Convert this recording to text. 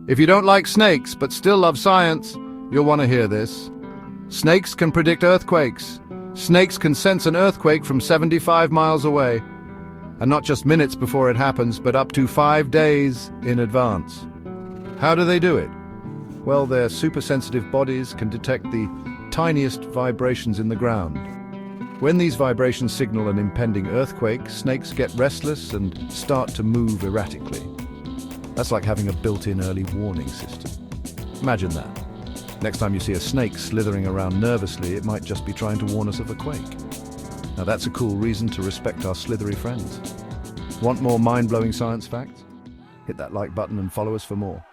If you don't like snakes but still love science, you'll want to hear this. Snakes can predict earthquakes. Snakes can sense an earthquake from 75 miles away. And not just minutes before it happens, but up to 5 days in advance. How do they do it? Well, their super-sensitive bodies can detect the tiniest vibrations in the ground. When these vibrations signal an impending earthquake, snakes get restless and start to move erratically. That's like having a built-in early warning system. Imagine that. Next time you see a snake slithering around nervously, it might just be trying to warn us of a quake. Now that's a cool reason to respect our slithery friends. Want more mind-blowing science facts? Hit that like button and follow us for more.